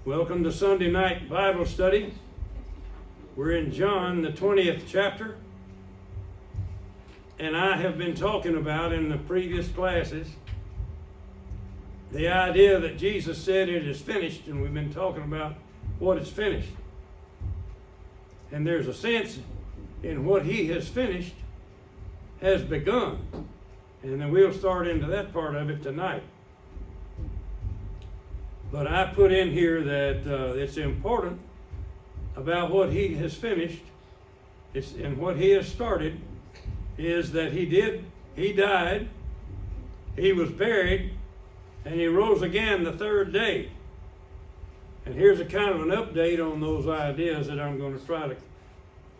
Welcome to Sunday night Bible study. We're in John, the 20th chapter. And I have been talking about in the previous classes the idea that Jesus said it is finished, and we've been talking about what is finished. And there's a sense in what he has finished has begun. And then we'll start into that part of it tonight. But I put in here that it's important about what he has finished, and what he has started, is that he died, he was buried, and he rose again the third day. And here's a kind of an update on those ideas that I'm going to try to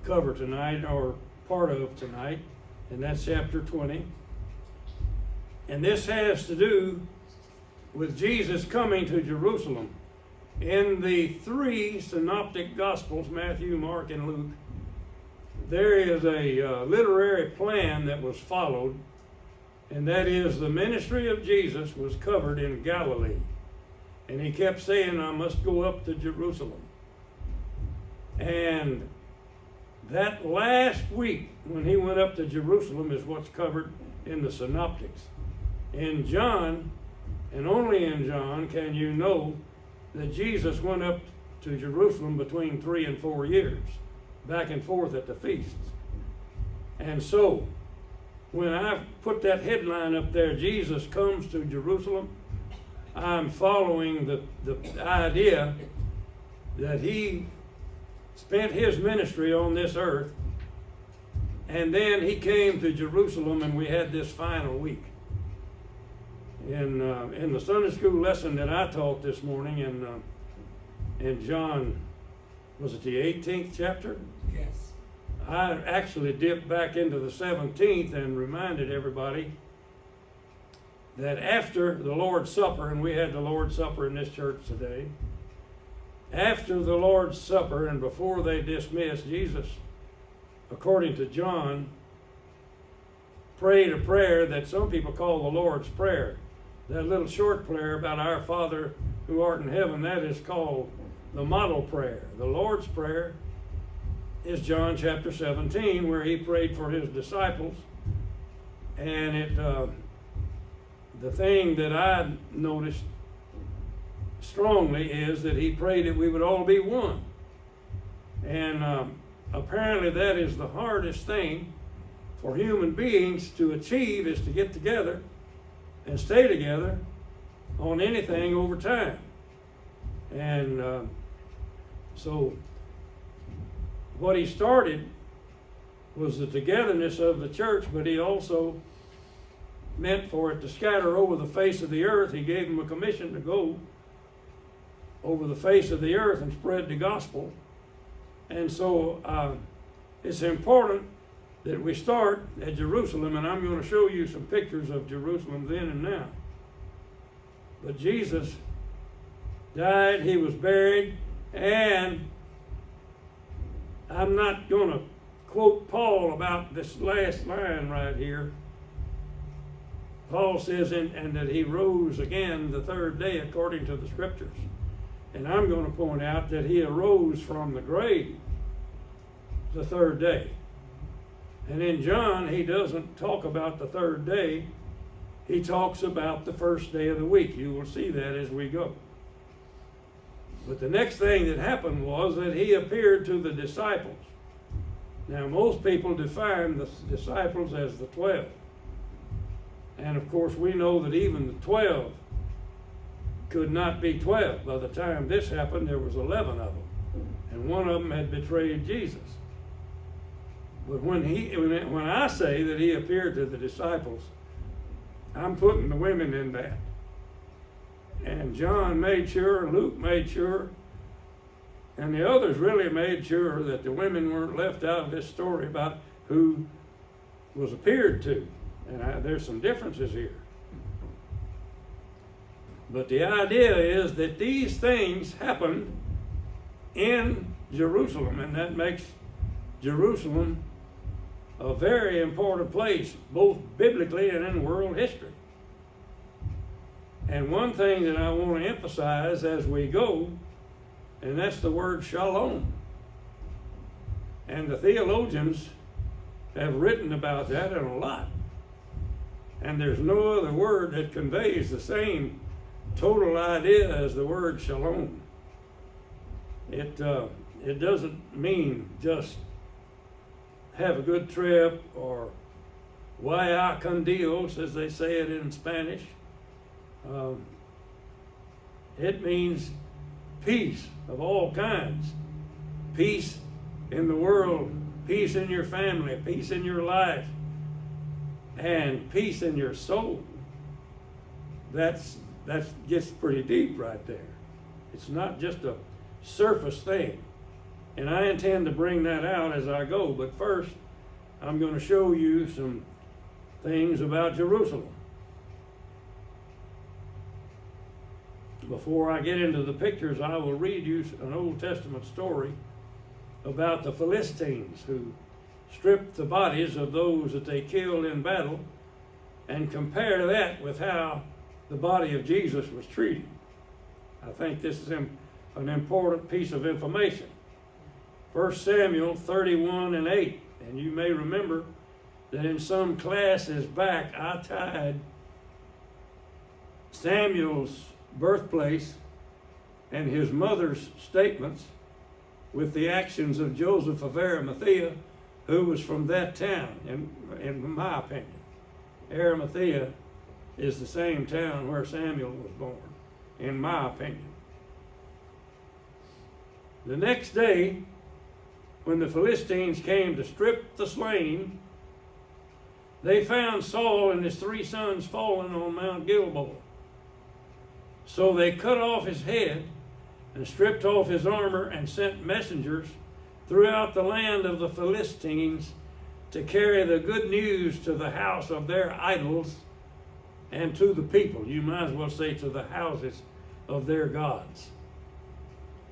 cover tonight, or part of tonight, and that's chapter 20. And this has to do with Jesus coming to Jerusalem. In the three synoptic gospels, Matthew, Mark, and Luke, there is a literary plan that was followed, and that is the ministry of Jesus was covered in Galilee. And he kept saying, I must go up to Jerusalem. And that last week when he went up to Jerusalem is what's covered in the synoptics. In John, and only in John, can you know that Jesus went up to Jerusalem between 3 and 4 years, back and forth at the feasts. And so, when I put that headline up there, Jesus comes to Jerusalem, I'm following the idea that he spent his ministry on this earth, and then he came to Jerusalem, and we had this final week. In the Sunday school lesson that I taught this morning in John, was it the 18th chapter? Yes. I actually dipped back into the 17th and reminded everybody that after the Lord's Supper, and we had the Lord's Supper in this church today, after the Lord's Supper and before they dismissed, Jesus, according to John, prayed a prayer that some people call the Lord's Prayer. That little short prayer about our Father who art in heaven, that is called the model prayer. The Lord's Prayer is John chapter 17, where he prayed for his disciples. And the thing that I noticed strongly is that he prayed that we would all be one. And apparently that is the hardest thing for human beings to achieve, is to get together and stay together on anything over time. And so what he started was the togetherness of the church, but he also meant for it to scatter over the face of the earth. He gave them a commission to go over the face of the earth and spread the gospel. And so it's important that we start at Jerusalem, and I'm going to show you some pictures of Jerusalem then and now. But Jesus died, he was buried, and I'm not going to quote Paul about this last line right here. Paul says, and that he rose again the third day according to the scriptures. And I'm going to point out that he arose from the grave the third day. And in John, he doesn't talk about the third day. He talks about the first day of the week. You will see that as we go. But the next thing that happened was that he appeared to the disciples. Now, most people define the disciples as the 12. And of course, we know that even the 12 could not be 12. By the time this happened, there was 11 of them. And one of them had betrayed Jesus. But when I say that he appeared to the disciples, I'm putting the women in that. And John made sure, Luke made sure, and the others really made sure that the women weren't left out of this story about who was appeared to. And there's some differences here. But the idea is that these things happen in Jerusalem, and that makes Jerusalem a very important place, both biblically and in world history. And one thing that I want to emphasize as we go and that's the word shalom. And the theologians have written about that in a lot. And there's no other word that conveys the same total idea as the word shalom. It doesn't mean just have a good trip or vaya con Dios, as they say it in Spanish. It means peace of all kinds. Peace in the world, peace in your family, peace in your life, and peace in your soul. That gets pretty deep right there. It's not just a surface thing. And I intend to bring that out as I go. But first, I'm going to show you some things about Jerusalem. Before I get into the pictures, I will read you an Old Testament story about the Philistines who stripped the bodies of those that they killed in battle, and compare that with how the body of Jesus was treated. I think this is an important piece of information. 1 Samuel 31:8, and you may remember that in some classes back I tied Samuel's birthplace and his mother's statements with the actions of Joseph of Arimathea, who was from that town, in my opinion. Arimathea is the same town where Samuel was born, in my opinion. The next day, when the Philistines came to strip the slain, they found Saul and his 3 sons fallen on Mount Gilboa. So they cut off his head and stripped off his armor and sent messengers throughout the land of the Philistines to carry the good news to the house of their idols and to the people. You might as well say to the houses of their gods.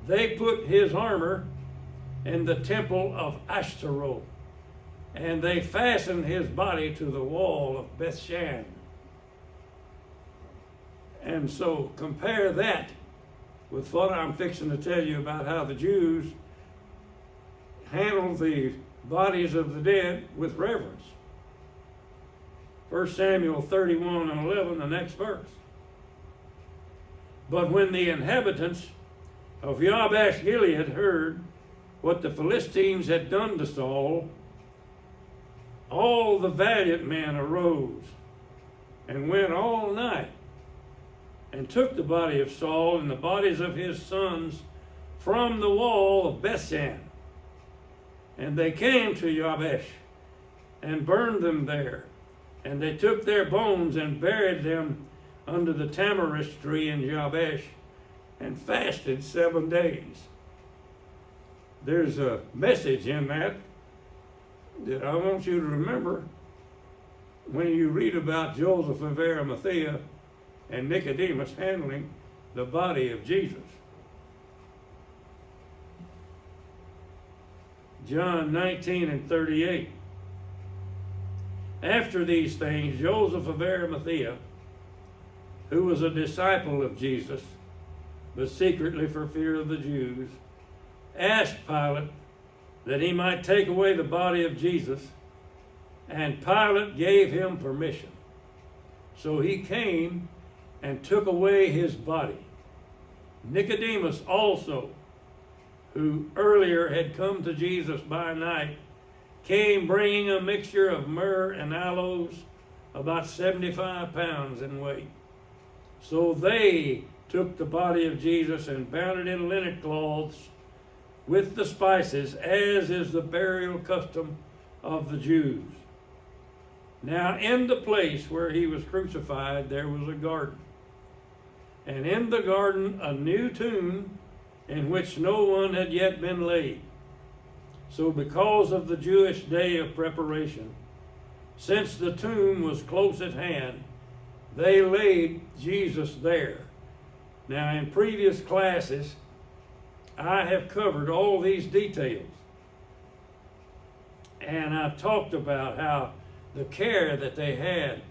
They put his armor in the temple of Ashtaroth, and they fastened his body to the wall of Bethshan. And so compare that with what I'm fixing to tell you about how the Jews handled the bodies of the dead with reverence. 1 Samuel 31:11, the next verse. But when the inhabitants of Jabesh Gilead heard what the Philistines had done to Saul, all the valiant men arose and went all night and took the body of Saul and the bodies of his sons from the wall of Bethshan. And they came to Jabesh and burned them there. And they took their bones and buried them under the tamarisk tree in Jabesh and fasted 7 days. There's a message in that I want you to remember when you read about Joseph of Arimathea and Nicodemus handling the body of Jesus. John 19:38. After these things, Joseph of Arimathea, who was a disciple of Jesus, but secretly for fear of the Jews, asked Pilate that he might take away the body of Jesus, and Pilate gave him permission. So he came and took away his body. Nicodemus also, who earlier had come to Jesus by night, came bringing a mixture of myrrh and aloes, about 75 pounds in weight. So they took the body of Jesus and bound it in linen cloths with the spices, as is the burial custom of the Jews. Now in the place where he was crucified there was a garden, and in the garden a new tomb in which no one had yet been laid. So because of the Jewish day of preparation, since the tomb was close at hand, they laid Jesus there. Now in previous classes, I have covered all these details. And I've talked about how the care that they had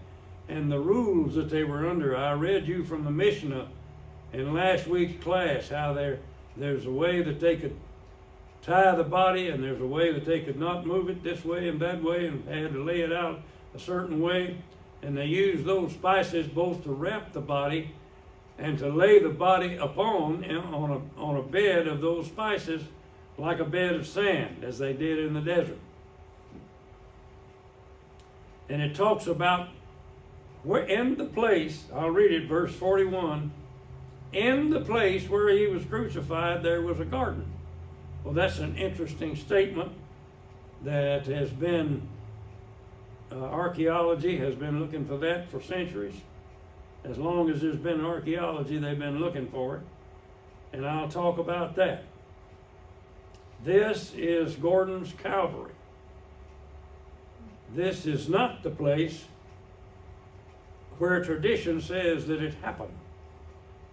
and the rules that they were under. I read you from the Mishnah in last week's class how There's a way that they could tie the body, and there's a way that they could not move it this way and that way, and they had to lay it out a certain way. And they used those spices both to wrap the body and to lay the body upon on a bed of those spices, like a bed of sand, as they did in the desert. And it talks about where in the place, I'll read it, verse 41, in the place where he was crucified, there was a garden. Well, that's an interesting statement that has been, archaeology has been looking for that for centuries. As long as there's been archaeology, they've been looking for it. And I'll talk about that. This is Gordon's Calvary. This is not the place where tradition says that it happened.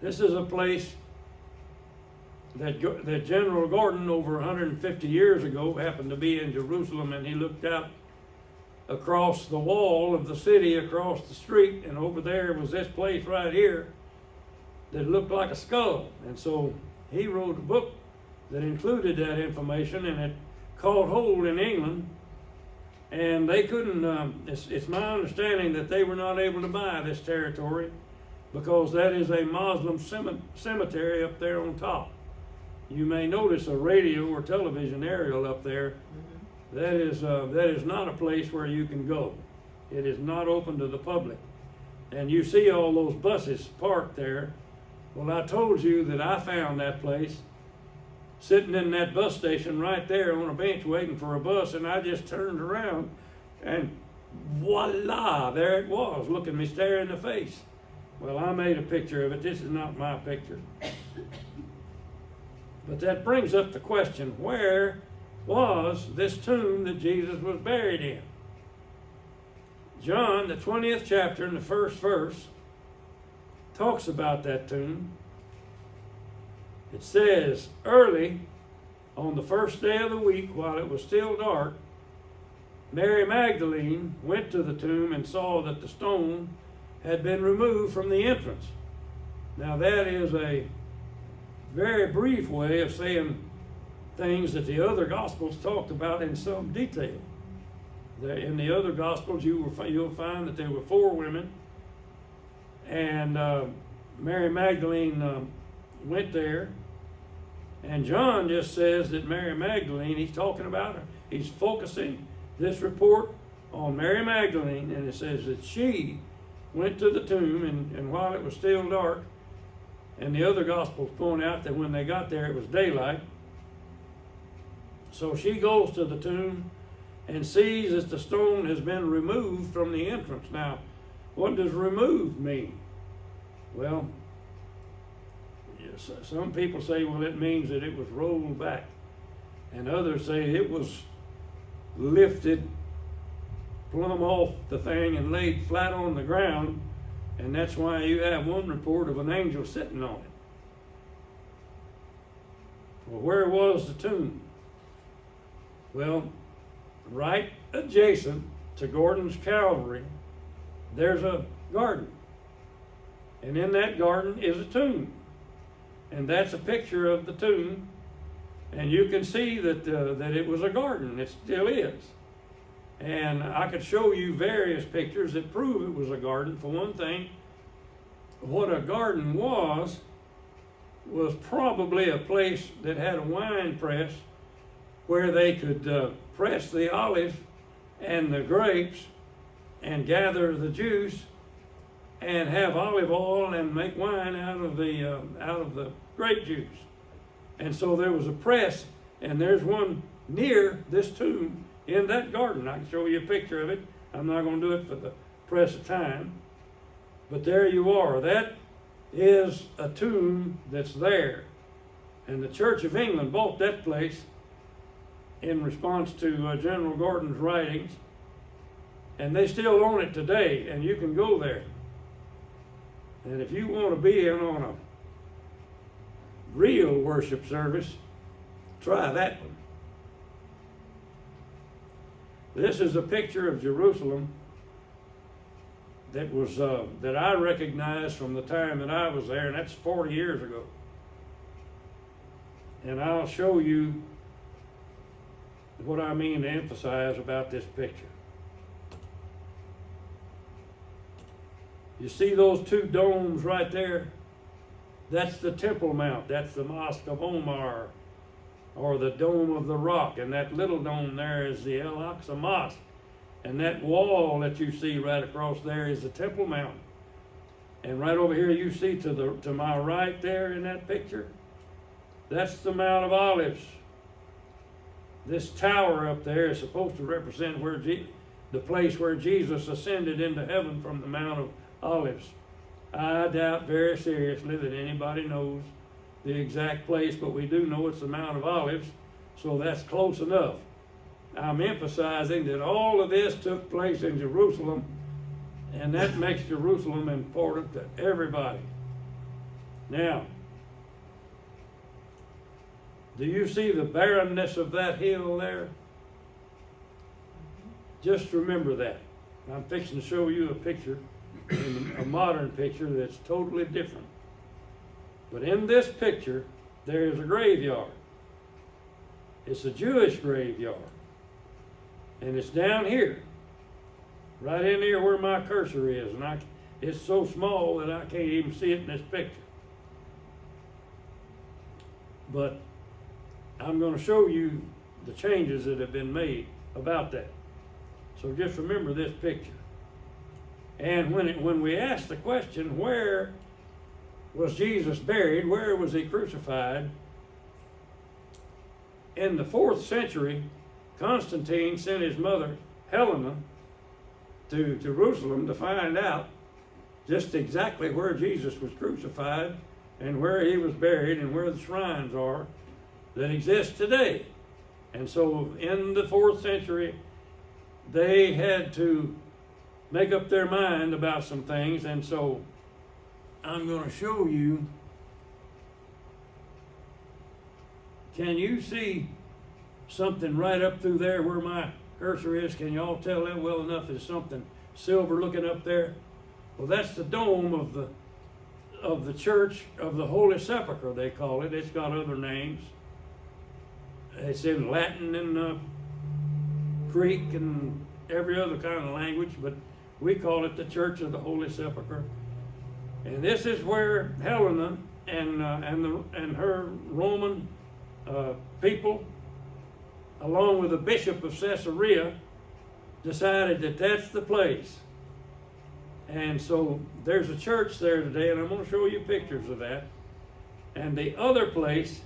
This is a place that General Gordon, over 150 years ago, happened to be in Jerusalem, and he looked out across the wall of the city, across the street, and over there was this place right here that looked like a skull. And so he wrote a book that included that information, and it caught hold in England, and they couldn't, it's my understanding that they were not able to buy this territory because that is a Muslim cemetery up there on top. You may notice a radio or television aerial up there. That is not a place where you can go. It is not open to the public. And you see all those buses parked there. Well, I told you that I found that place sitting in that bus station right there on a bench waiting for a bus, and I just turned around and voila, there it was, looking me stare in the face. Well, I made a picture of it. This is not my picture. But that brings up the question, where was this tomb that Jesus was buried in? John, the 20th chapter, in the first verse, talks about that tomb. It says, early on the first day of the week, while it was still dark, Mary Magdalene went to the tomb and saw that the stone had been removed from the entrance. Now that is a very brief way of saying things that the other Gospels talked about in some detail. In the other Gospels, you'll find that there were 4 women, and Mary Magdalene went there, and John just says that Mary Magdalene, he's talking about her, he's focusing this report on Mary Magdalene, and it says that she went to the tomb, and while it was still dark, and the other Gospels point out that when they got there it was daylight. So she goes to the tomb and sees that the stone has been removed from the entrance. Now, what does remove mean? Well, some people say, well, it means that it was rolled back. And others say it was lifted plumb off the thing and laid flat on the ground. And that's why you have one report of an angel sitting on it. Well, where was the tomb? Well, right adjacent to Gordon's Calvary, there's a garden. And in that garden is a tomb. And that's a picture of the tomb. And you can see that it was a garden. It still is. And I could show you various pictures that prove it was a garden. For one thing, what a garden was probably a place that had a wine press where they could press the olive and the grapes and gather the juice and have olive oil and make wine out of the grape juice. And so there was a press, and there's one near this tomb in that garden. I can show you a picture of it. I'm not going to do it for the press of time. But there you are. That is a tomb that's there. And the Church of England bought that place in response to General Gordon's writings. And they still own it today, and you can go there. And if you want to be in on a real worship service, try that one. This is a picture of Jerusalem that was that I recognized from the time that I was there, and that's 40 years ago. And I'll show you what I mean to emphasize about this picture. You see those two domes right there? That's the Temple Mount. That's the Mosque of Omar, or the Dome of the Rock. And that little dome there is the Al-Aqsa Mosque. And that wall that you see right across there is the Temple Mount. And right over here you see to my right there in that picture, that's the Mount of Olives. This tower up there is supposed to represent the place where Jesus ascended into heaven from the Mount of Olives. I doubt very seriously that anybody knows the exact place, but we do know it's the Mount of Olives, so that's close enough. I'm emphasizing that all of this took place in Jerusalem, and that makes Jerusalem important to everybody. Now, do you see the barrenness of that hill there? Just remember that. I'm fixing to show you a picture, a modern picture that's totally different. But in this picture, there is a graveyard. It's a Jewish graveyard. And it's down here, right in here where my cursor is. And it's so small that I can't even see it in this picture. But I'm going to show you the changes that have been made about that. So just remember this picture. And when we ask the question, where was Jesus buried? Where was he crucified? In the 4th century, Constantine sent his mother, Helena, to Jerusalem to find out just exactly where Jesus was crucified and where he was buried and where the shrines are that exist today. And so in the 4th century, they had to make up their mind about some things. And so I'm going to show you. Can you see something right up through there where my cursor is? Can you all tell that well enough? There's something silver looking up there. Well, that's the dome of the Church of the Holy Sepulchre, they call it. It's got other names. It's in Latin and Greek and every other kind of language, but we call it the Church of the Holy Sepulchre. And this is where Helena and her Roman people, along with the Bishop of Caesarea, decided that that's the place. And so there's a church there today, and I'm going to show you pictures of that. And the other place,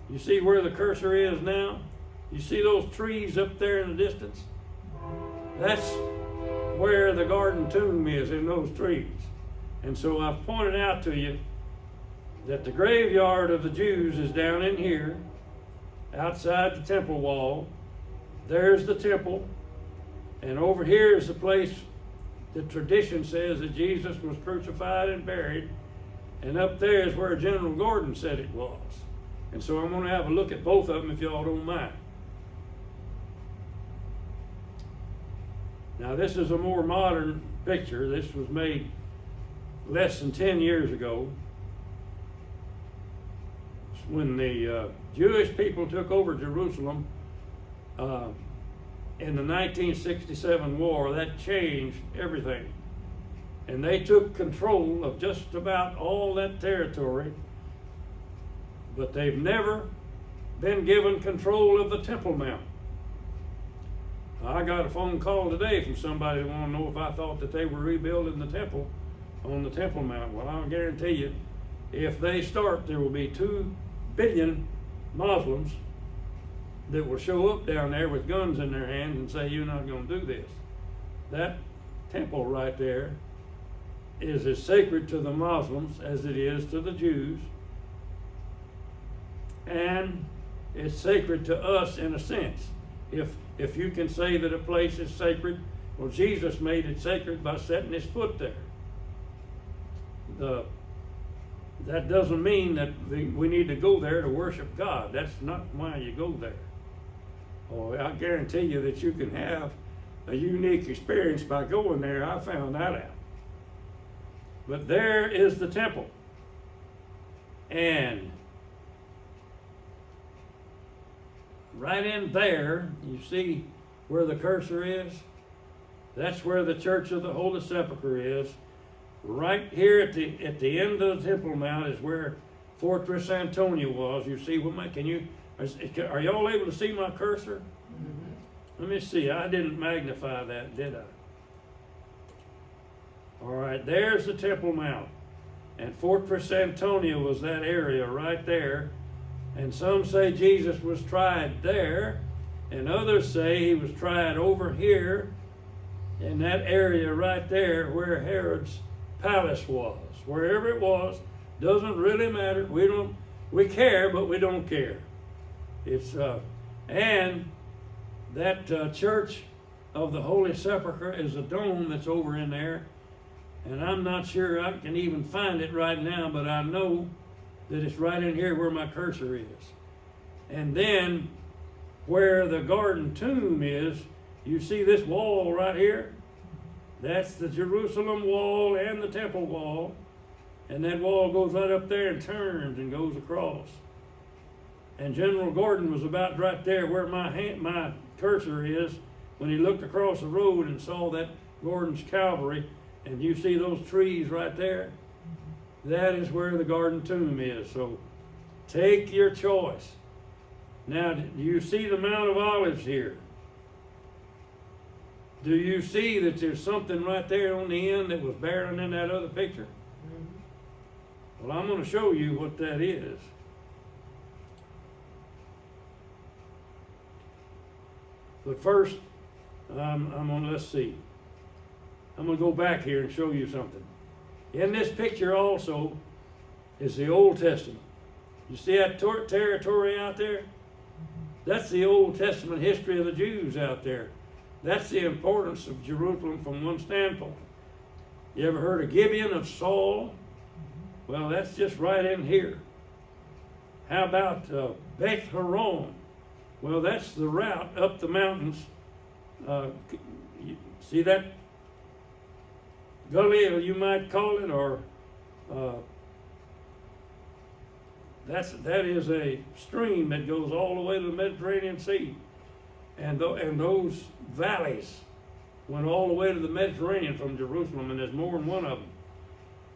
you see where the cursor is now? You see those trees up there in the distance? That's where the garden tomb is, in those trees. And so I've pointed out to you that the graveyard of the Jews is down in here, outside the temple wall. There's the temple. And over here is the place the tradition says that Jesus was crucified and buried. And up there is where General Gordon said it was. And so I'm going to have a look at both of them if y'all don't mind. Now this is a more modern picture. This was made less than 10 years ago, when the Jewish people took over Jerusalem in the 1967 war. That changed everything. And they took control of just about all that territory, but they've never been given control of the Temple Mount. I got a phone call today from somebody that wanted to know if I thought that they were rebuilding the temple on the Temple Mount. Well, I'll guarantee you, if they start, there will be 2 billion Muslims that will show up down there with guns in their hands and say, you're not going to do this. That temple right there is as sacred to the Muslims as it is to the Jews. And it's sacred to us in a sense. If you can say that a place is sacred, well, Jesus made it sacred by setting his foot there. That doesn't mean that we need to go there to worship God. That's not why you go there. Oh, I guarantee you that you can have a unique experience by going there. I found that out. But there is the temple. And right in there, you see where the cursor is? That's where the Church of the Holy Sepulchre is. Right here at the end of the Temple Mount is where Fortress Antonia was. You see what are y'all able to see my cursor? Mm-hmm. Let me see. I didn't magnify that, did I? All right, there's the Temple Mount. And Fortress Antonia was that area right there. And some say Jesus was tried there, and others say he was tried over here in that area right there where Herod's palace was. Wherever it was, doesn't really matter. We care, but we don't care. It's and that Church of the Holy Sepulchre is a dome that's over in there, and I'm not sure I can even find it right now, but I know that it's right in here where my cursor is. And then where the garden tomb is, you see this wall right here? That's the Jerusalem wall and the temple wall. And that wall goes right up there and turns and goes across. And General Gordon was about right there where my cursor is when he looked across the road and saw that Gordon's cavalry. And you see those trees right there? That is where the garden tomb is. So take your choice. Now, do you see the Mount of Olives here? Do you see that there's something right there on the end that was barren in that other picture? Mm-hmm. Well, I'm going to show you what that is. But first, let's see. I'm going to go back here and show you something. In this picture also is the Old Testament. You see that territory out there? That's the Old Testament history of the Jews out there. That's the importance of Jerusalem from one standpoint. You ever heard of Gibeon of Saul? Well, that's just right in here. How about Beth Horon? Well, that's the route up the mountains. See that gully, you might call it, or that is a stream that goes all the way to the Mediterranean Sea, and those valleys went all the way to the Mediterranean from Jerusalem, and there's more than one of them.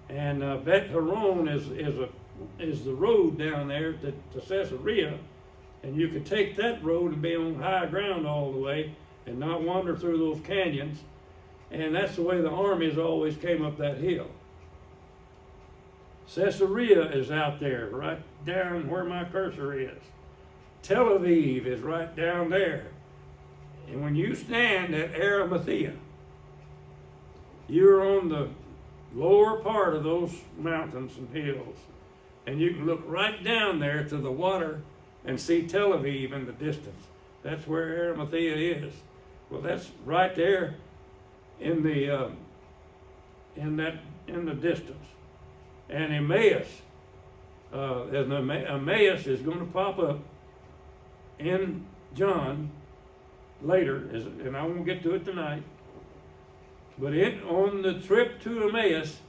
And Beth Horon is the road down there to Caesarea, and you could take that road and be on high ground all the way and not wander through those canyons. And that's the way the armies always came up that hill. Caesarea is out there, right down where my cursor is. Tel Aviv is right down there. And when you stand at Arimathea, you're on the lower part of those mountains and hills. And you can look right down there to the water and see Tel Aviv in the distance. That's where Arimathea is. Well, that's right there in the distance. And Emmaus, Emmaus is going to pop up in John later, and I won't get to it tonight. But on the trip to Emmaus,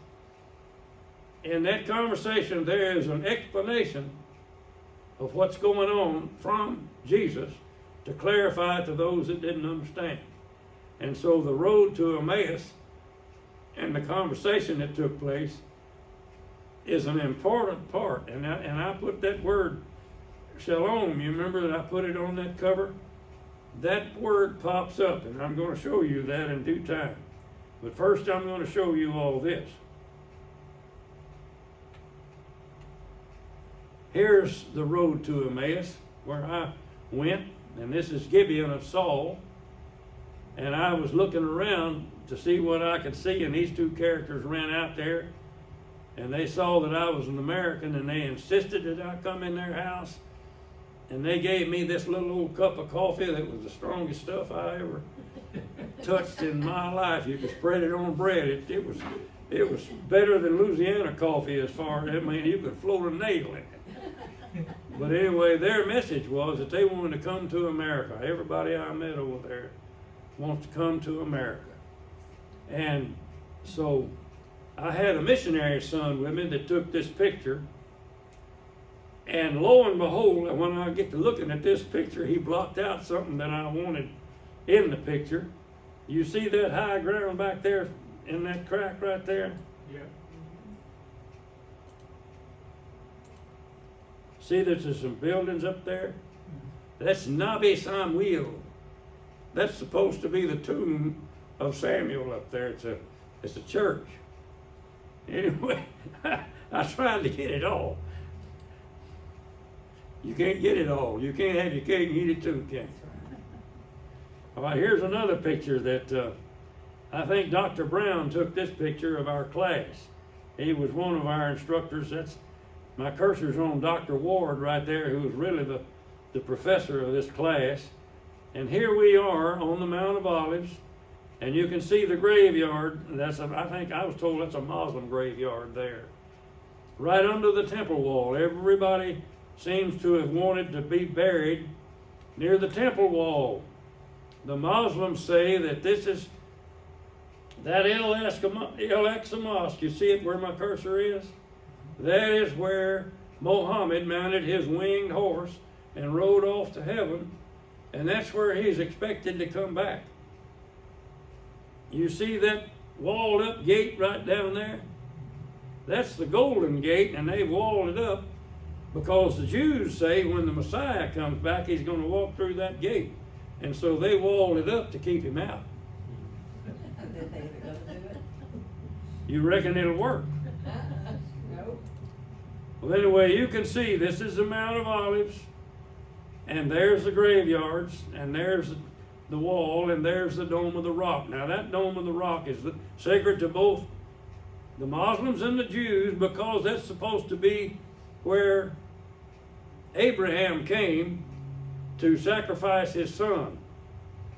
in that conversation, there is an explanation of what's going on from Jesus to clarify to those that didn't understand. And so the road to Emmaus and the conversation that took place is an important part. And I put that word, shalom, you remember that I put it on that cover? That word pops up, and I'm going to show you that in due time. But first I'm going to show you all this. Here's the road to Emmaus where I went, and this is Gibeon of Saul. And I was looking around to see what I could see, and these two characters ran out there, and they saw that I was an American, and they insisted that I come in their house, and they gave me this little old cup of coffee that was the strongest stuff I ever touched in my life. You could spread it on bread. It was better than Louisiana coffee as far as, you could float a nail in it. But anyway, their message was that they wanted to come to America. Everybody I met over there wants to come to America. And so I had a missionary son with me that took this picture. And lo and behold, when I get to looking at this picture, he blocked out something that I wanted in the picture. You see that high ground back there in that crack right there? Yeah. See, there's some buildings up there. That's Nabi Samuel. That's supposed to be the tomb of Samuel up there. It's a church. Anyway, I tried to get it all. You can't get it all. You can't have your cake and eat it too, can you? All right, here's another picture that I think Dr. Brown took this picture of our class. He was one of our instructors. That's my cursor's on Dr. Ward right there, who was really the professor of this class. And here we are on the Mount of Olives, and you can see the graveyard. I think I was told that's a Muslim graveyard there. Right under the temple wall. Everybody seems to have wanted to be buried near the temple wall. The Muslims say that this is that El-Aqsa Mosque. You see it where my cursor is? That is where Muhammad mounted his winged horse and rode off to heaven, and that's where he's expected to come back. You see that walled up gate right down there? That's the Golden Gate, and they've walled it up because the Jews say when the Messiah comes back, he's going to walk through that gate. And so they walled it up to keep him out. Did they ever do it? You reckon it'll work? Nope. Well, anyway, you can see this is the Mount of Olives, and there's the graveyards, and there's the wall, and there's the Dome of the Rock. Now, that Dome of the Rock is sacred to both the Muslims and the Jews because that's supposed to be where Abraham came to sacrifice his son.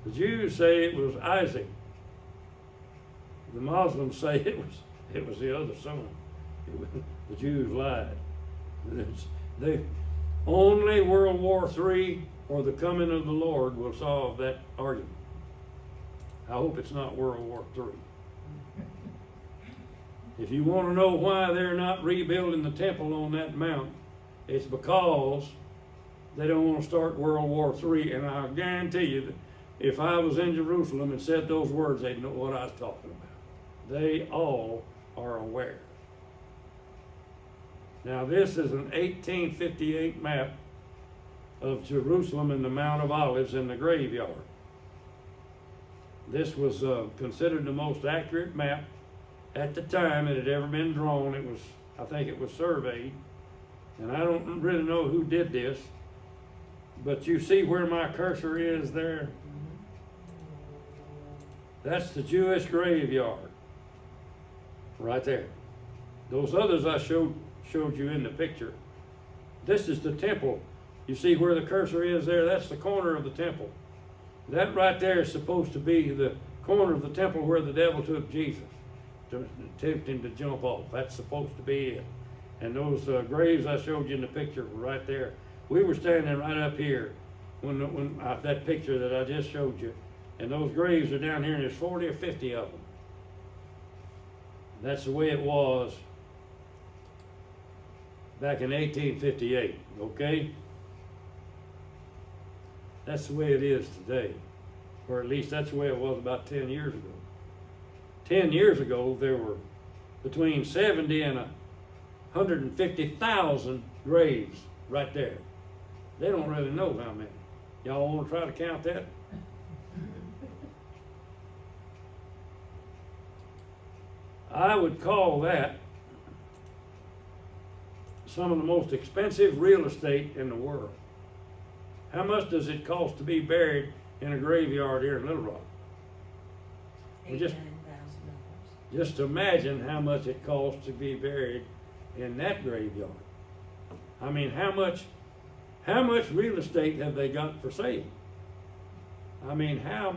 The Jews say it was Isaac. The Muslims say it was the other son. The Jews lied. Only World War III or the coming of the Lord will solve that argument. I hope it's not World War III. If you want to know why they're not rebuilding the temple on that mount, it's because they don't want to start World War III. And I guarantee you that if I was in Jerusalem and said those words, they'd know what I was talking about. They all are aware. Now, this is an 1858 map of Jerusalem and the Mount of Olives in the graveyard. This was considered the most accurate map at the time it had ever been drawn. I think it was surveyed, and I don't really know who did this, but you see where my cursor is there? That's the Jewish graveyard, right there. Those others I showed you in the picture. This is the temple. You see where the cursor is there? That's the corner of the temple. That right there is supposed to be the corner of the temple where the devil took Jesus to tempt him to jump off. That's supposed to be it. And those graves I showed you in the picture were right there. We were standing right up here when that picture that I just showed you. And those graves are down here, and there's 40 or 50 of them. That's the way it was back in 1858, okay? That's the way it is today. Or at least that's the way it was about 10 years ago. 10 years ago, there were between 70 and 150,000 graves right there. They don't really know how many. Y'all want to try to count that? I would call that some of the most expensive real estate in the world. How much does it cost to be buried in a graveyard here in Little Rock? $89,000. Just imagine how much it costs to be buried in that graveyard. I mean, how much real estate have they got for sale? I mean, how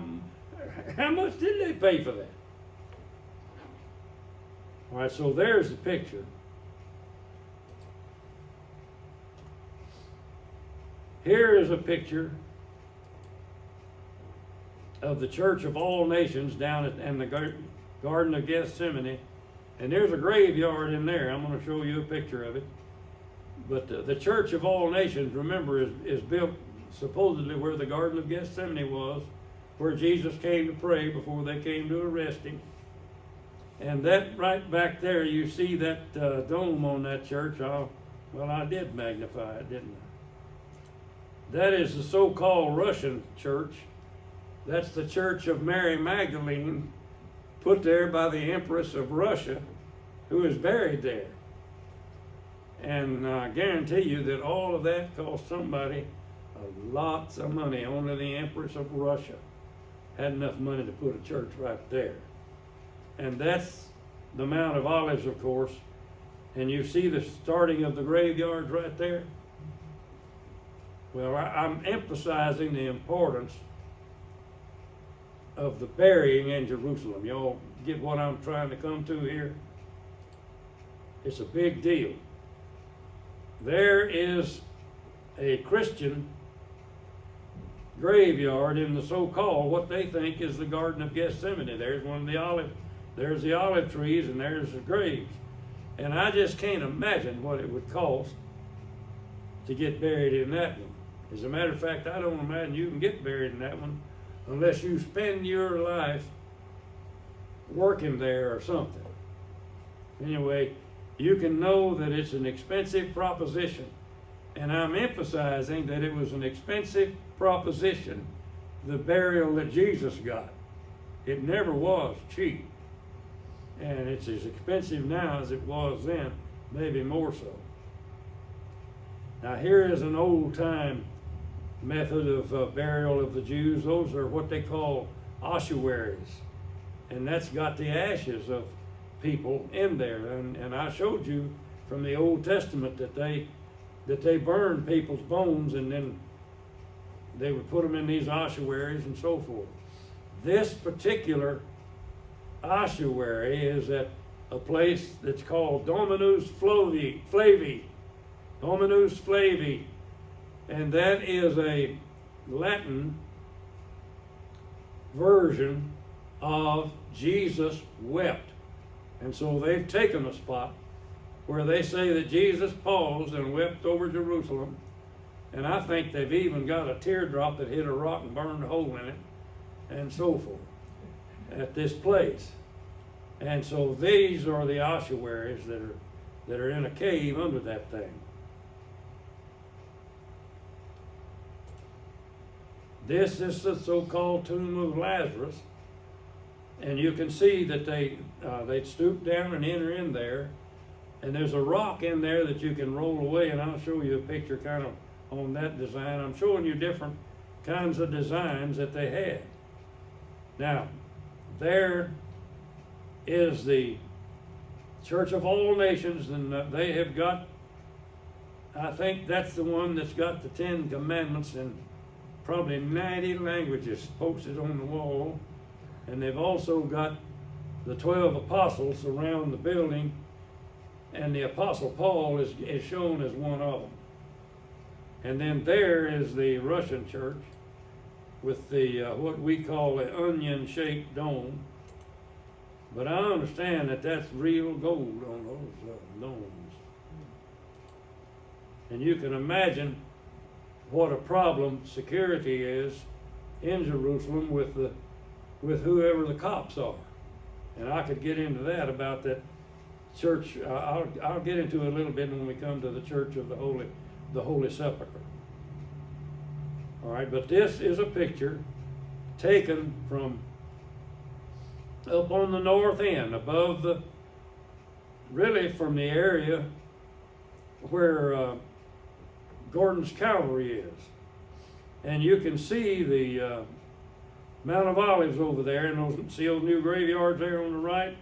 much did they pay for that? All right, so there's the picture. Here is a picture of the Church of All Nations down in the Garden of Gethsemane. And there's a graveyard in there. I'm going to show you a picture of it. But the Church of All Nations, remember, is built supposedly where the Garden of Gethsemane was, where Jesus came to pray before they came to arrest him. And that right back there, you see that dome on that church. I did magnify it, didn't I? That is the so-called Russian church. That's the Church of Mary Magdalene, put there by the Empress of Russia, who is buried there. And I guarantee you that all of that cost somebody lots of money. Only the Empress of Russia had enough money to put a church right there. And that's the Mount of Olives, of course. And you see the starting of the graveyards right there. Well, I'm emphasizing the importance of the burying in Jerusalem. Y'all get what I'm trying to come to here? It's a big deal. There is a Christian graveyard in the so-called, what they think is the Garden of Gethsemane. There's the olive trees, and there's the graves. And I just can't imagine what it would cost to get buried in that one. As a matter of fact, I don't imagine you can get buried in that one unless you spend your life working there or something. Anyway, you can know that it's an expensive proposition. And I'm emphasizing that it was an expensive proposition, the burial that Jesus got. It never was cheap. And it's as expensive now as it was then, maybe more so. Now here is an old time method of burial of the Jews. Those are what they call ossuaries. And that's got the ashes of people in there. And I showed you from the Old Testament that they burned people's bones, and then they would put them in these ossuaries and so forth. This particular ossuary is at a place that's called Dominus Flavi. Dominus Flavi. And that is a Latin version of Jesus wept. And so they've taken a spot where they say that Jesus paused and wept over Jerusalem. And I think they've even got a teardrop that hit a rock and burned a hole in it, and so forth, at this place. And so these are the ossuaries that are in a cave under that thing. This is the so-called tomb of Lazarus. And you can see that they'd stoop down and enter in there. And there's a rock in there that you can roll away, and I'll show you a picture kind of on that design. I'm showing you different kinds of designs that they had. Now, there is the Church of All Nations, and they have got, I think that's the one that's got the 10 Commandments in probably 90 languages posted on the wall. And they've also got the 12 apostles around the building, and the Apostle Paul is shown as one of them. And then there is the Russian church with the what we call the onion-shaped dome. But I understand that that's real gold on those domes. And you can imagine what a problem security is in Jerusalem with whoever the cops are. And I could get into that about that church. I'll get into it a little bit when we come to the Church of the Holy Sepulchre. All right, but this is a picture taken from up on the north end, above really from the area where Gordon's Calvary is. And you can see the Mount of Olives over there, and see those new graveyards there on the right?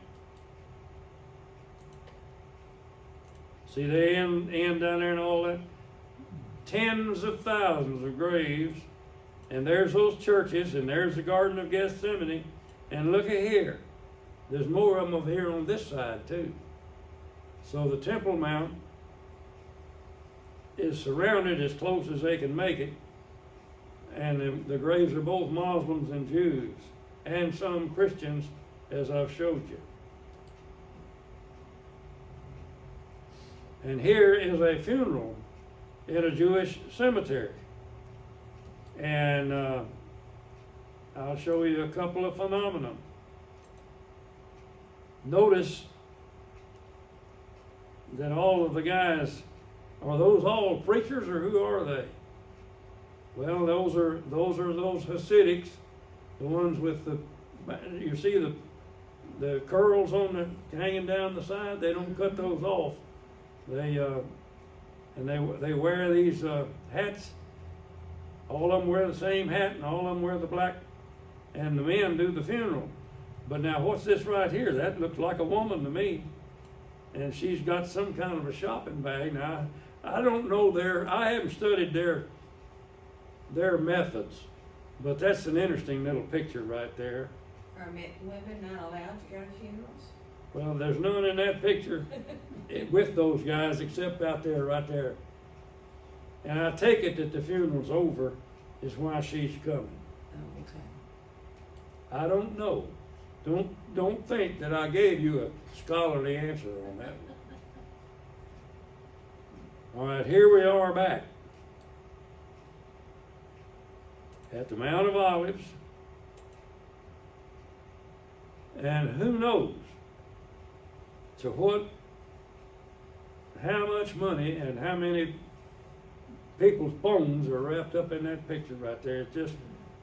See the end down there and all that? Tens of thousands of graves, and there's those churches, and there's the Garden of Gethsemane, and look at here. There's more of them over here on this side too. So the Temple Mount is surrounded as close as they can make it, and the graves are both Muslims and Jews, and some Christians, as I've showed you. And here is a funeral in a Jewish cemetery. And I'll show you a couple of phenomena. Notice that all of the guys, are those all preachers or who are they? Well, those are those Hasidics, the ones with the, you see the curls on the hanging down the side. They don't cut those off. They wear these hats. All of them wear the same hat, and all of them wear the black. And the men do the funeral. But now, what's this right here? That looks like a woman to me. And she's got some kind of a shopping bag. Now, I don't know I haven't studied their methods, but that's an interesting little picture right there. Are women not allowed to go to funerals? Well, there's none in that picture with those guys except out there, right there. And I take it that the funeral's over is why she's coming. Oh, okay. I don't know. Don't think that I gave you a scholarly answer on that one. All right, here we are back at the Mount of Olives. And who knows how much money and how many people's bones are wrapped up in that picture right there. It's just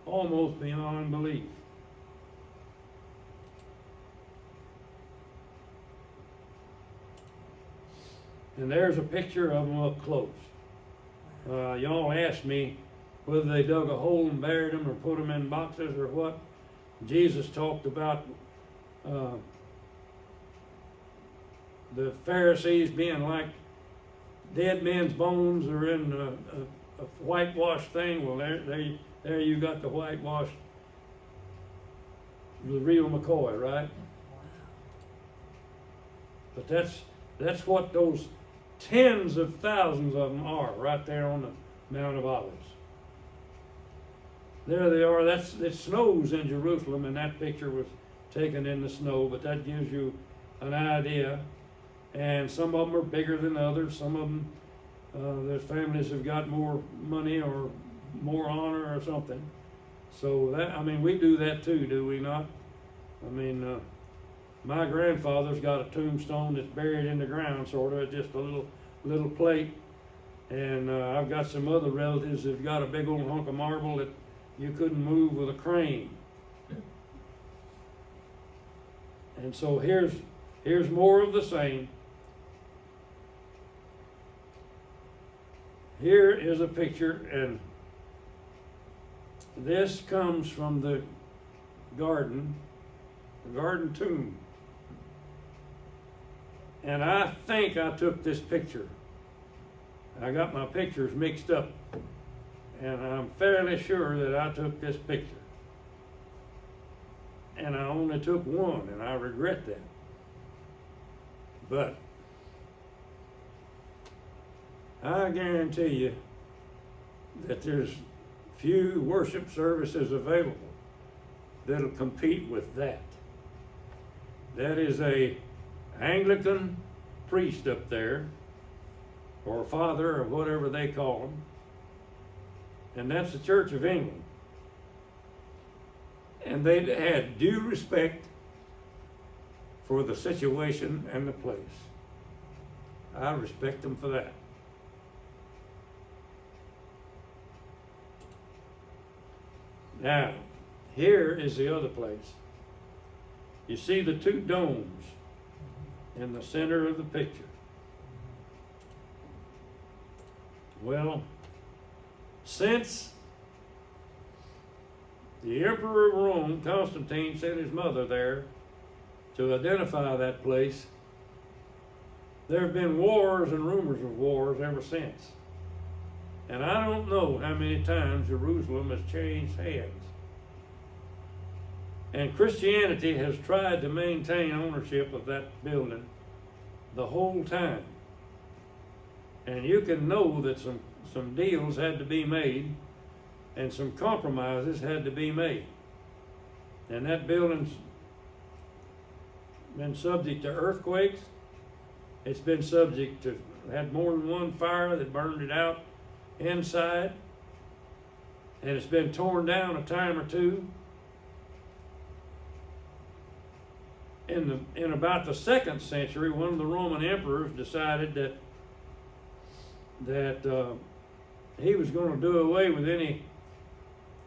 almost beyond belief. And there's a picture of them up close. Y'all asked me whether they dug a hole and buried them or put them in boxes or what. Jesus talked about the Pharisees being like dead men's bones are in a whitewashed thing. Well, there you got the whitewashed, the real McCoy, right? Wow. But that's what those tens of thousands of them are right there on the Mount of Olives. There they are. It snows in Jerusalem, and that picture was taken in the snow, but that gives you an idea. And some of them are bigger than others. Some of them, their families have got more money or more honor or something. So we do that too, do we not? My grandfather's got a tombstone that's buried in the ground, sort of, just a little plate. And I've got some other relatives that've got a big old hunk of marble that you couldn't move with a crane. And so here's more of the same. Here is a picture, and this comes from the garden tomb. And I think I took this picture. I got my pictures mixed up, and I'm fairly sure that I took this picture. And I only took one, and I regret that. But I guarantee you that there's few worship services available that'll compete with that. That is a Anglican priest up there, or father, or whatever they call them, and that's the Church of England. And they had due respect for the situation and the place. I respect them for that. Now, here is the other place. You see the two domes in the center of the picture. Well, since the Emperor of Rome, Constantine, sent his mother there to identify that place, there have been wars and rumors of wars ever since. And I don't know how many times Jerusalem has changed hands. And Christianity has tried to maintain ownership of that building the whole time. And you can know that some deals had to be made and some compromises had to be made. And that building's been subject to earthquakes. It's been subject to It had more than one fire that burned it out inside. And it's been torn down a time or two. In about the 2nd century, one of the Roman emperors decided that he was going to do away with any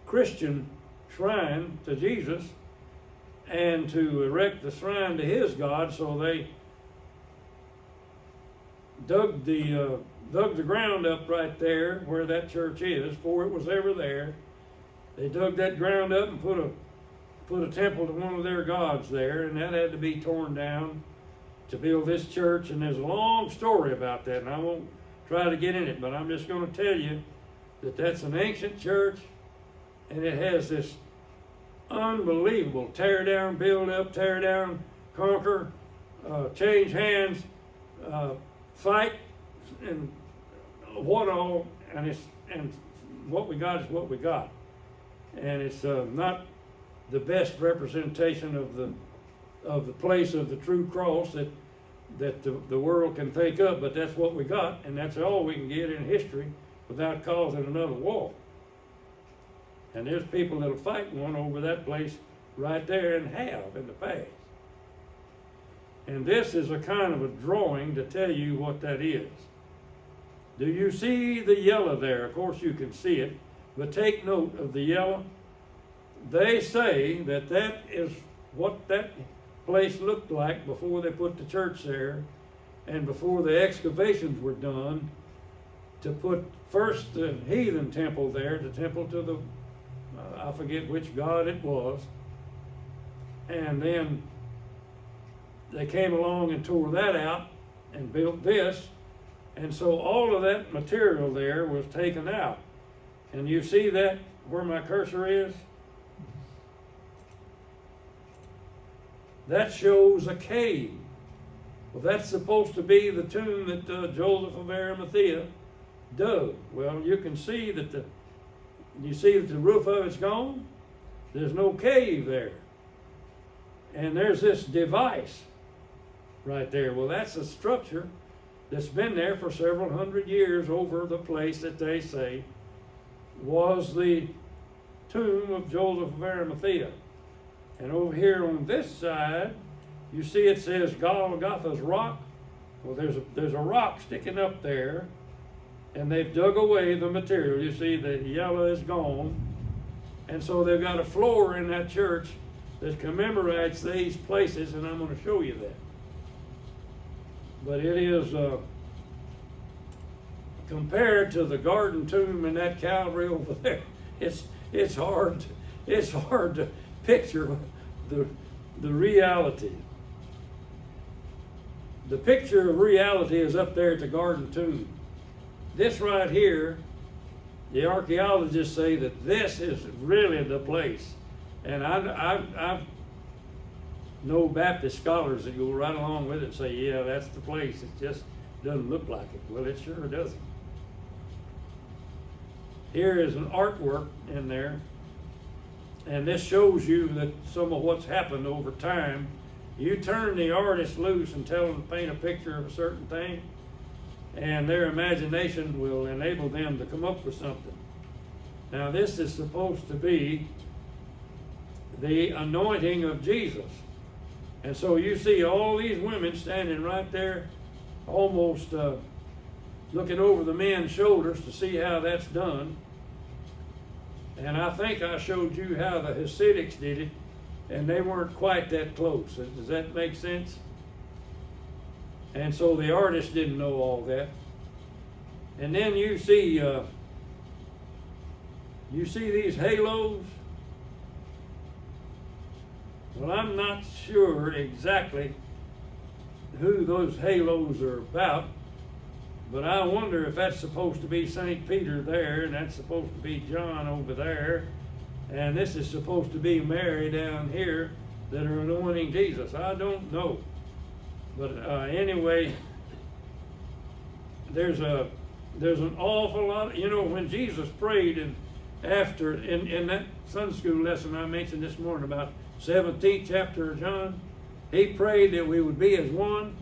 Christian shrine to Jesus and to erect the shrine to his God. So they dug the ground up right there where that church is, before it was ever there. They dug that ground up and put a temple to one of their gods there, and that had to be torn down to build this church. And there's a long story about that, and I won't try to get in it, but I'm just going to tell you that that's an ancient church, and it has this unbelievable tear down, build up, tear down, conquer, change hands, fight, and what all, and what we got is what we got. And it's not the best representation of the place of the true cross that the world can think of, but that's what we got, and that's all we can get in history without causing another war. And there's people that'll fight one over that place right there and have in the past. And this is a kind of a drawing to tell you what that is. Do you see the yellow there? Of course you can see it, but take note of the yellow. They say that that is what that place looked like before they put the church there and before the excavations were done to put first the heathen temple there, the temple to the, I forget which god it was, and then they came along and tore that out and built this, and so all of that material there was taken out. And you see that where my cursor is? That shows a cave. Well, that's supposed to be the tomb that Joseph of Arimathea dug. Well, you can see that the roof of it's gone. There's no cave there. And there's this device right there. Well, that's a structure that's been there for several hundred years over the place that they say was the tomb of Joseph of Arimathea. And over here on this side, you see it says Golgotha's rock. Well, there's a rock sticking up there, and they've dug away the material. You see the yellow is gone. And so they've got a floor in that church that commemorates these places, and I'm going to show you that. But it is compared to the garden tomb in that Calvary over there. It's hard to picture the reality. The picture of reality is up there at the garden tomb. This right here, the archaeologists say that this is really the place. And I've know Baptist scholars that go right along with it and say, yeah, that's the place. It just doesn't look like it. Well, it sure doesn't. Here is an artwork in there, and this shows you that some of what's happened over time. You turn the artist loose and tell them to paint a picture of a certain thing, and their imagination will enable them to come up with something. Now, this is supposed to be the anointing of Jesus. And so you see all these women standing right there, almost looking over the men's shoulders to see how that's done. And I think I showed you how the Hasidics did it, and they weren't quite that close. Does that make sense? And so the artist didn't know all that. And then you see these halos. Well, I'm not sure exactly who those halos are about, but I wonder if that's supposed to be St. Peter there, and that's supposed to be John over there, and this is supposed to be Mary down here that are anointing Jesus. I don't know. But anyway, there's an awful lot, when Jesus prayed in that Sunday school lesson I mentioned this morning about 17th chapter of John, he prayed that we would be as one.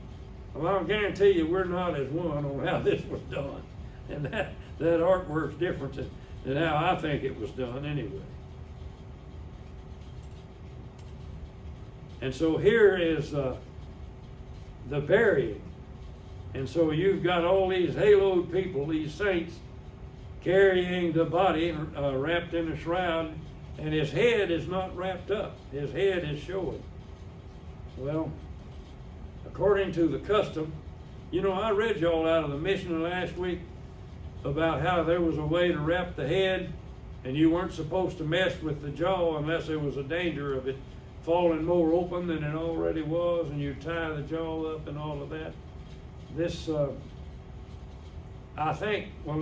Well, I'll guarantee you we're not as one on how this was done. And that artwork's different than how I think it was done anyway. And so here is the burying. And so you've got all these haloed people, these saints, carrying the body wrapped in a shroud, and his head is not wrapped up. His head is showing. Well, according to the custom, you know, I read y'all out of the mission last week about how there was a way to wrap the head, and you weren't supposed to mess with the jaw unless there was a danger of it falling more open than it already was, and you tie the jaw up and all of that. This, I think, well,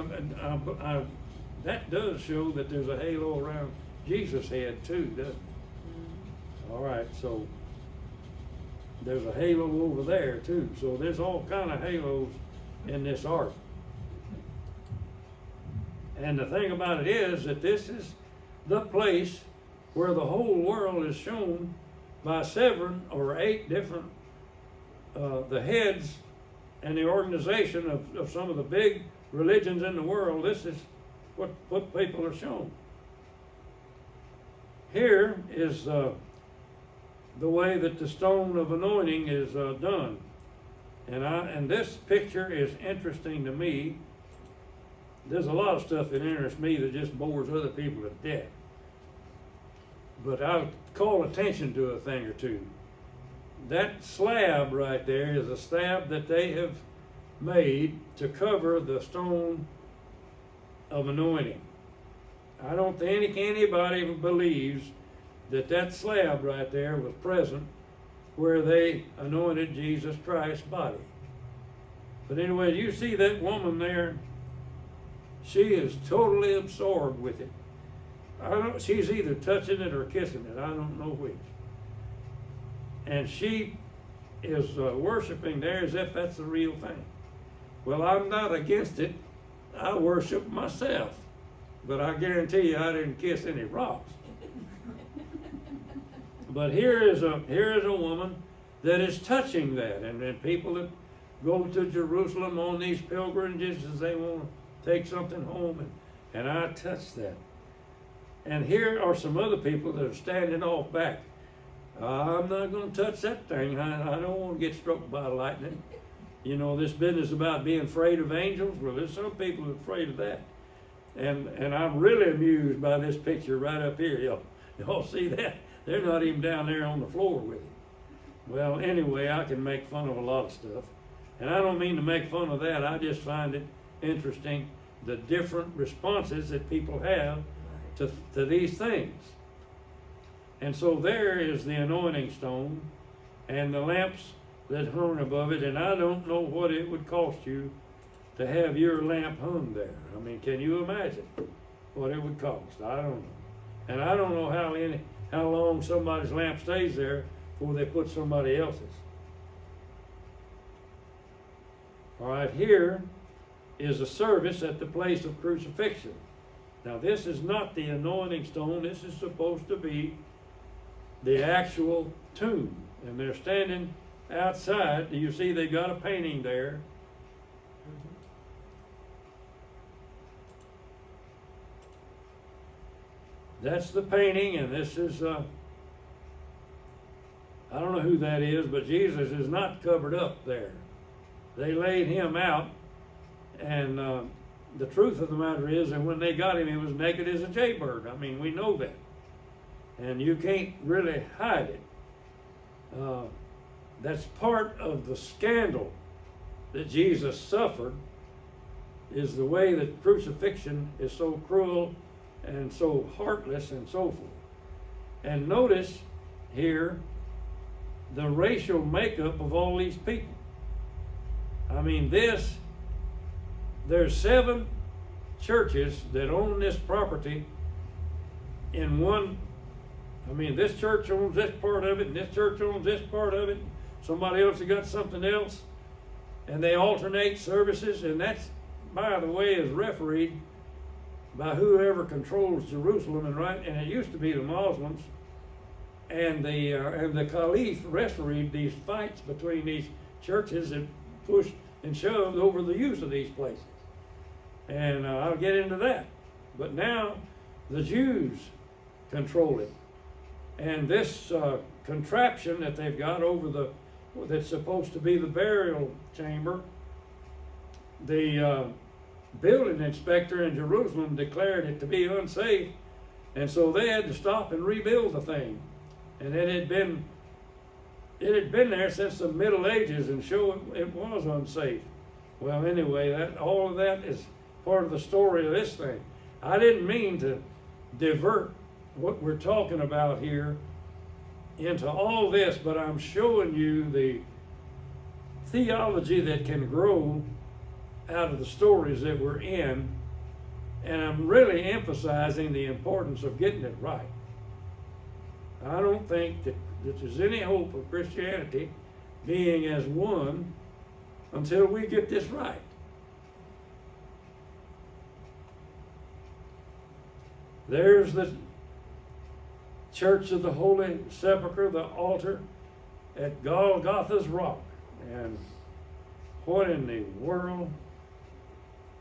that does show that there's a halo around Jesus' head too, doesn't it? All right, so there's a halo over there too. So there's all kind of halos in this ark. And the thing about it is that this is the place where the whole world is shown by 7 or 8 different, the heads and the organization of some of the big religions in the world. This is what people are shown. Here is the way that the stone of anointing is done. And this picture is interesting to me. There's a lot of stuff that interests me that just bores other people to death. But I'll call attention to a thing or two. That slab right there is a slab that they have made to cover the stone of anointing. I don't think anybody believes that slab right there was present where they anointed Jesus Christ's body. But anyway, you see that woman there, she is totally absorbed with it. She's either touching it or kissing it. I don't know which. And she is worshiping there as if that's the real thing. Well, I'm not against it. I worship myself. But I guarantee you I didn't kiss any rocks. But here is a woman that is touching that. And people that go to Jerusalem on these pilgrimages as they want to take something home. And I touch that. And here are some other people that are standing off back. I'm not going to touch that thing. I don't want to get struck by lightning. You know, this business about being afraid of angels, well, there's some people that are afraid of that. And I'm really amused by this picture right up here. Y'all see that? They're not even down there on the floor with it. Well, anyway, I can make fun of a lot of stuff. And I don't mean to make fun of that. I just find it interesting, the different responses that people have to these things. And so there is the anointing stone and the lamps that hung above it. And I don't know what it would cost you to have your lamp hung there. I mean, can you imagine what it would cost? I don't know. And I don't know how long somebody's lamp stays there before they put somebody else's. All right, here is a service at the place of crucifixion. Now, this is not the anointing stone. This is supposed to be the actual tomb. And they're standing outside. Do you see they've got a painting there? That's the painting, and this is, I don't know who that is, but Jesus is not covered up there. They laid him out, and the truth of the matter is that when they got him, he was naked as a jaybird. I mean, we know that. And you can't really hide it. That's part of the scandal that Jesus suffered, is the way that crucifixion is so cruel and so heartless and so forth. And notice here the racial makeup of all these people. I mean, there's 7 churches that own this property in one. I mean, this church owns this part of it, and this church owns this part of it. Somebody else has got something else, and they alternate services, and that's, by the way, is refereed by whoever controls Jerusalem, and it used to be the Muslims, and the Caliph refereed these fights between these churches that pushed and shoved over the use of these places. And I'll get into that. But now the Jews control it. And this contraption that they've got over that's supposed to be the burial chamber, the building inspector in Jerusalem declared it to be unsafe, and so they had to stop and rebuild the thing. And it had been there since the Middle Ages, and so it was unsafe. Well, anyway, all of that is part of the story of this thing. I didn't mean to divert what we're talking about here into all this, but I'm showing you the theology that can grow out of the stories that we're in, and I'm really emphasizing the importance of getting it right. I don't think that there's any hope of Christianity being as one until we get this right. There's the Church of the Holy Sepulchre, the altar at Golgotha's Rock. And what in the world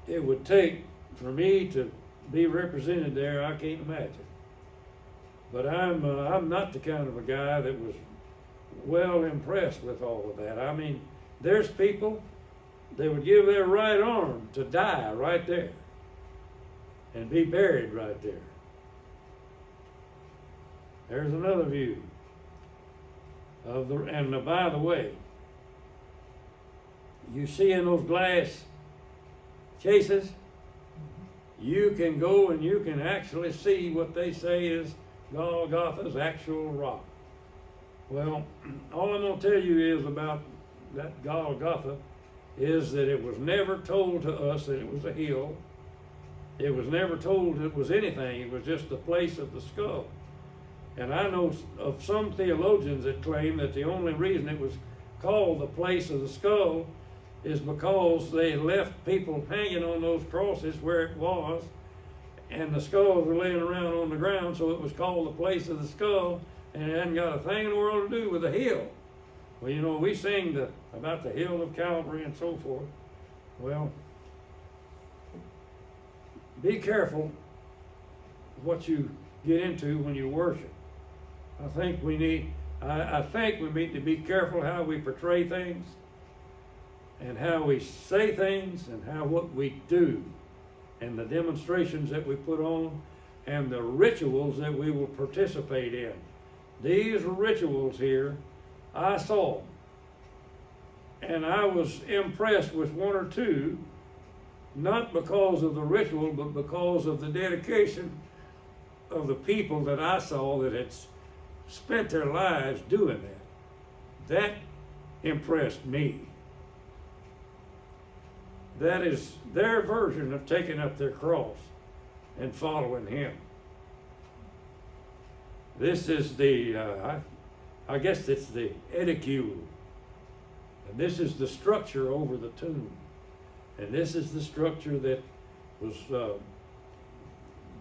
it would take for me to be represented there, I can't imagine. But I'm not the kind of a guy that was well impressed with all of that. I mean, there's people that would give their right arm to die right there and be buried right there. There's another view of and by the way, you see in those glass cases, you can go and you can actually see what they say is Golgotha's actual rock. Well, all I'm going to tell you is about that Golgotha is that it was never told to us that it was a hill. It was never told it was anything. It was just the place of the skull. And I know of some theologians that claim that the only reason it was called the place of the skull is because they left people hanging on those crosses where it was, and the skulls were laying around on the ground, so it was called the place of the skull, and it hadn't got a thing in the world to do with the hill. Well, you know, we sing about the hill of Calvary and so forth. Well, be careful what you get into when you worship. I think we need to be careful how we portray things and how we say things and what we do and the demonstrations that we put on and the rituals that we will participate in. These rituals here, I saw, and I was impressed with one or two, not because of the ritual, but because of the dedication of the people that I saw that had spent their lives doing that. That impressed me. That is their version of taking up their cross and following Him. This is I guess it's the edicule. And this is the structure over the tomb. And this is the structure that was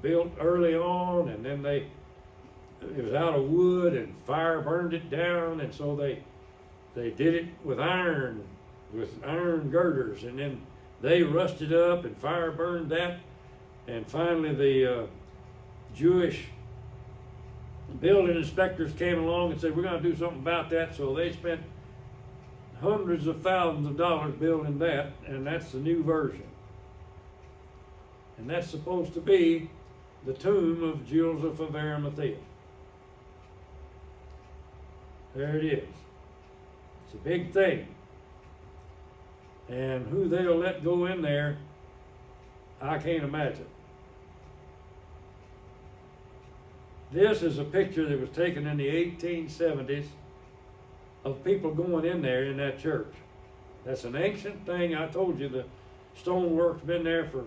built early on, and then it was out of wood and fire burned it down, and so they did it with iron girders, and then they rusted up and fire burned that, and finally the Jewish building inspectors came along and said, we're going to do something about that, so they spent hundreds of thousands of dollars building that, and that's the new version. And that's supposed to be the tomb of Joseph of Arimathea. There it is. It's a big thing. And who they'll let go in there, I can't imagine. This is a picture that was taken in the 1870s of people going in there in that church. That's an ancient thing. I told you the stonework's been there for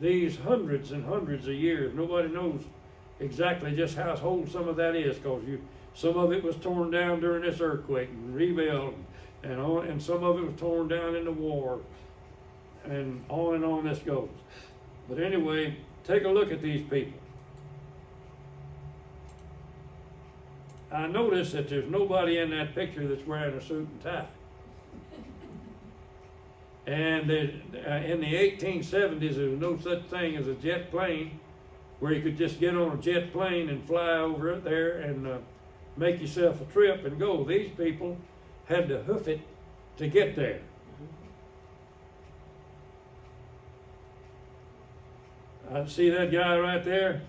these hundreds and hundreds of years. Nobody knows exactly just how old some of that is, because some of it was torn down during this earthquake and rebuilt, and some of it was torn down in the war, and on this goes. But anyway, take a look at these people. I notice that there's nobody in that picture that's wearing a suit and tie. And in the 1870s, there was no such thing as a jet plane where you could just get on a jet plane and fly over it there and make yourself a trip and go. These people had to hoof it to get there. I see that guy right there.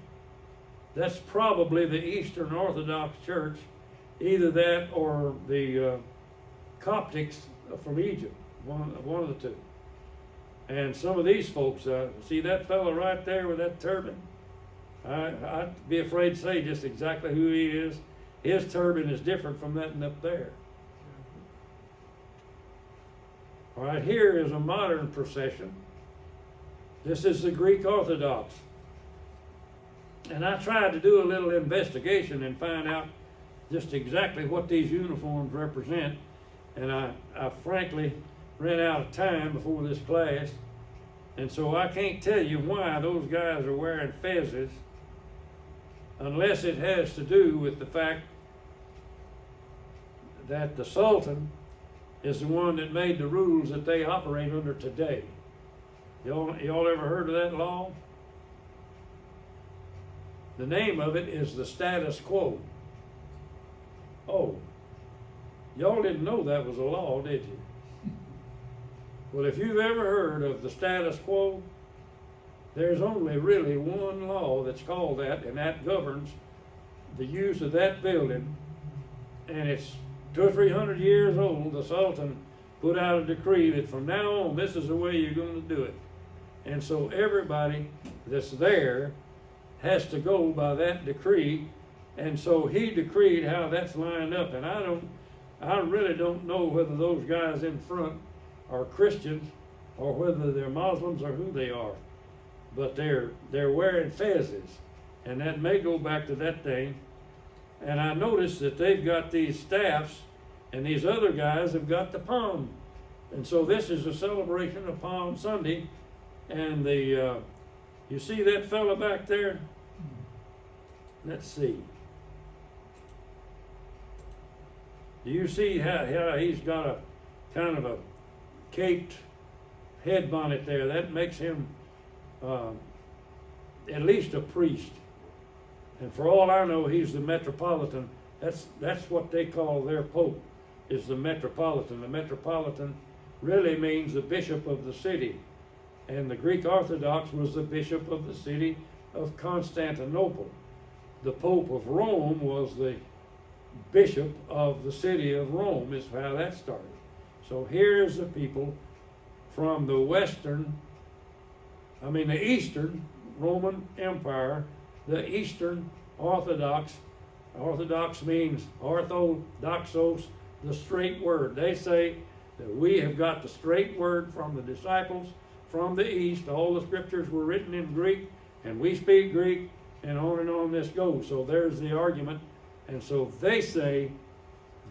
That's probably the Eastern Orthodox Church, either that or the Coptics from Egypt, one of the two. And some of these folks, see that fellow right there with that turban? I'd be afraid to say just exactly who he is. His turban is different from that one up there. All right, here is a modern procession. This is the Greek Orthodox. And I tried to do a little investigation and find out just exactly what these uniforms represent. And I frankly ran out of time before this class. And so I can't tell you why those guys are wearing fezzes unless it has to do with the fact that the Sultan is the one that made the rules that they operate under today. Y'all ever heard of that law? The name of it is the status quo. Oh, y'all didn't know that was a law, did you? Well, if you've ever heard of the status quo, there's only really one law that's called that, and that governs the use of that building. And it's 200 or 300 years old. The Sultan put out a decree that from now on, this is the way you're going to do it. And so everybody that's there has to go by that decree. And so he decreed how that's lined up. And I really don't know whether those guys in front are Christians or whether they're Muslims or who they are. But they're wearing fezzes. And that may go back to that thing. And I noticed that they've got these staffs, and these other guys have got the palm. And so this is a celebration of Palm Sunday. And you see that fella back there? Let's see. Do you see how he's got a kind of a caped head bonnet there? That makes him at least a priest. And for all I know, he's the Metropolitan. That's what they call their Pope, is the Metropolitan. The Metropolitan really means the bishop of the city. And the Greek Orthodox was the bishop of the city of Constantinople. The Pope of Rome was the bishop of the city of Rome, is how that started. So here's the people from the Eastern Roman Empire, the Eastern Orthodox. Orthodox means orthodoxos, the straight word. They say that we have got the straight word from the disciples from the East. All the scriptures were written in Greek, and we speak Greek, and on this goes. So there's the argument. And so they say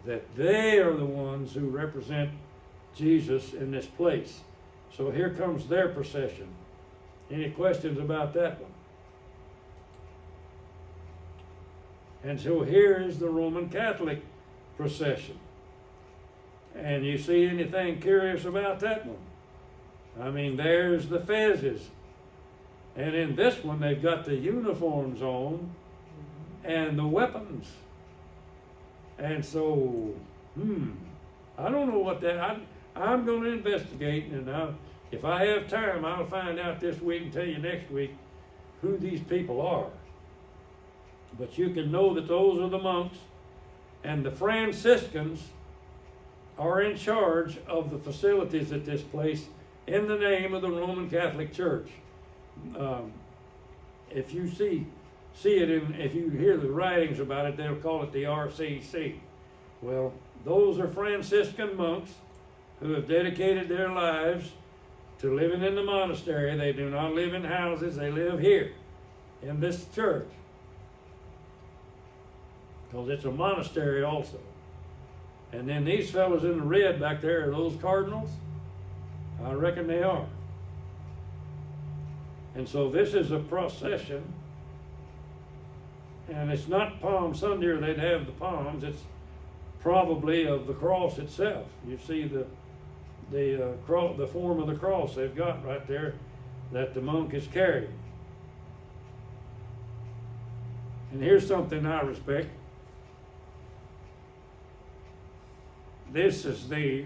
that they are the ones who represent Jesus in this place. So here comes their procession. Any questions about that one? And so here is the Roman Catholic procession. And you see anything curious about that one? I mean, there's the fezzes. And in this one, they've got the uniforms on and the weapons. And so, I don't know what that, I'm going to investigate, and if I have time, I'll find out this week and tell you next week who these people are. But you can know that those are the monks, and the Franciscans are in charge of the facilities at this place in the name of the Roman Catholic Church. If you see it if you hear the writings about it, they'll call it the RCC. Well, those are Franciscan monks who have dedicated their lives to living in the monastery. They do not live in houses, they live here in this church, because it's a monastery also. And then these fellows in the red back there, are those cardinals? I reckon they are. And so this is a procession, and it's not Palm Sunday or they'd have the palms, it's probably of the cross itself. You see the form of the cross they've got right there that the monk is carrying. And here's something I respect. This is the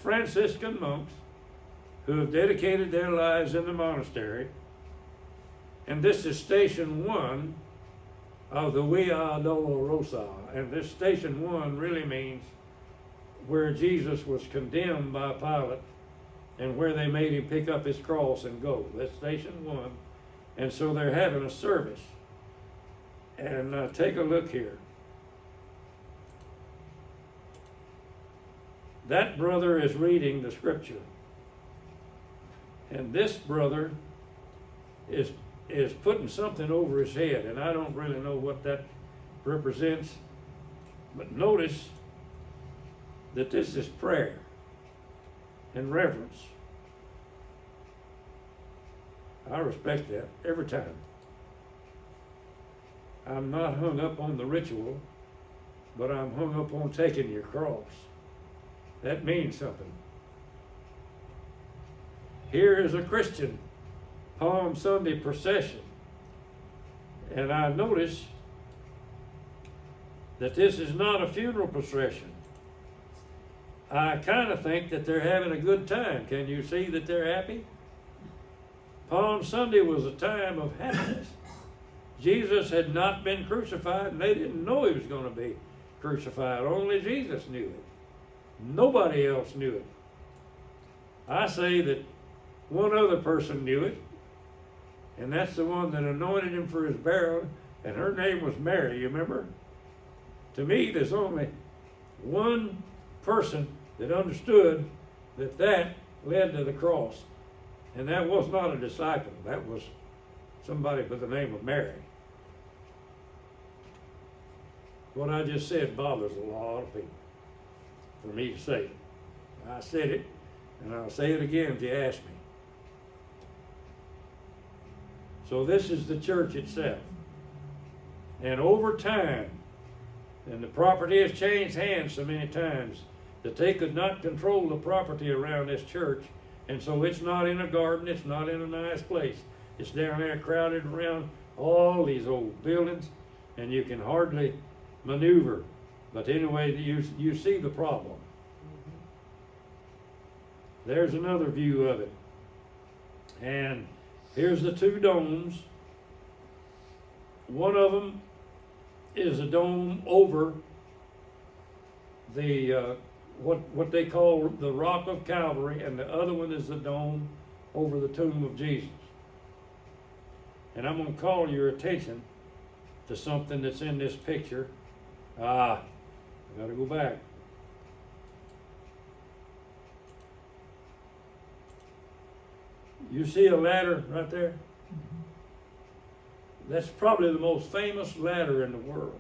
Franciscan monks who have dedicated their lives in the monastery. And this is station 1 of the Via Dolorosa. And this station 1 really means where Jesus was condemned by Pilate and where they made him pick up his cross and go. That's station 1. And so they're having a service. And take a look here. That brother is reading the scripture. And this brother is putting something over his head. And I don't really know what that represents. But notice that this is prayer and reverence. I respect that every time. I'm not hung up on the ritual, but I'm hung up on taking your cross. That means something. Here is a Christian Palm Sunday procession. And I notice that this is not a funeral procession. I kind of think that they're having a good time. Can you see that they're happy? Palm Sunday was a time of happiness. Jesus had not been crucified, and they didn't know he was going to be crucified. Only Jesus knew it. Nobody else knew it. I say that one other person knew it, and that's the one that anointed him for his burial, and her name was Mary, you remember? To me, there's only one person that understood that that led to the cross, and that was not a disciple. That was somebody by the name of Mary. What I just said bothers a lot of people for me to say it. I said it, and I'll say it again if you ask me. So this is the church itself. And over time, and the property has changed hands so many times that they could not control the property around this church, and so it's not in a garden, it's not in a nice place. It's down there crowded around all these old buildings, and you can hardly maneuver. But anyway, you see the problem. There's another view of it. And here's the 2 domes. One of them is a dome over the what they call the Rock of Calvary, and the other one is the dome over the tomb of Jesus. And I'm going to call your attention to something that's in this picture. I got to go back. You see a ladder right there? That's probably the most famous ladder in the world.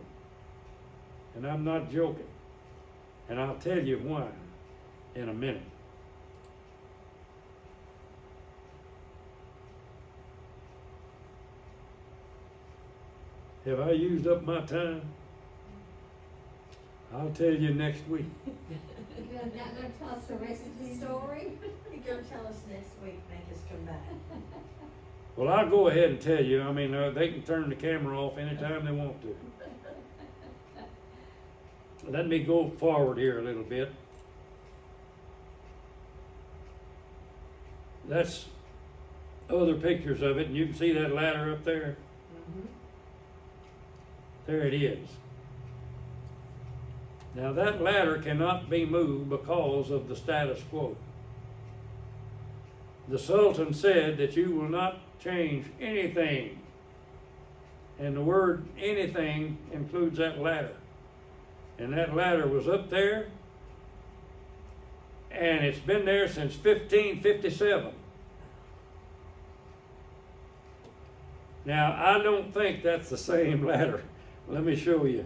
And I'm not joking. And I'll tell you why in a minute. Have I used up my time? I'll tell you next week. You're not going to tell us the rest of the story? You're gonna tell us next week, make us come back. Well, I'll go ahead and tell you. I mean, they can turn the camera off anytime they want to. Let me go forward here a little bit. That's other pictures of it, and you can see that ladder up there. Mm-hmm. There it is. Now that ladder cannot be moved because of the status quo. The Sultan said that you will not change anything. And the word anything includes that ladder. And that ladder was up there, and it's been there since 1557. Now, I don't think that's the same ladder. Let me show you.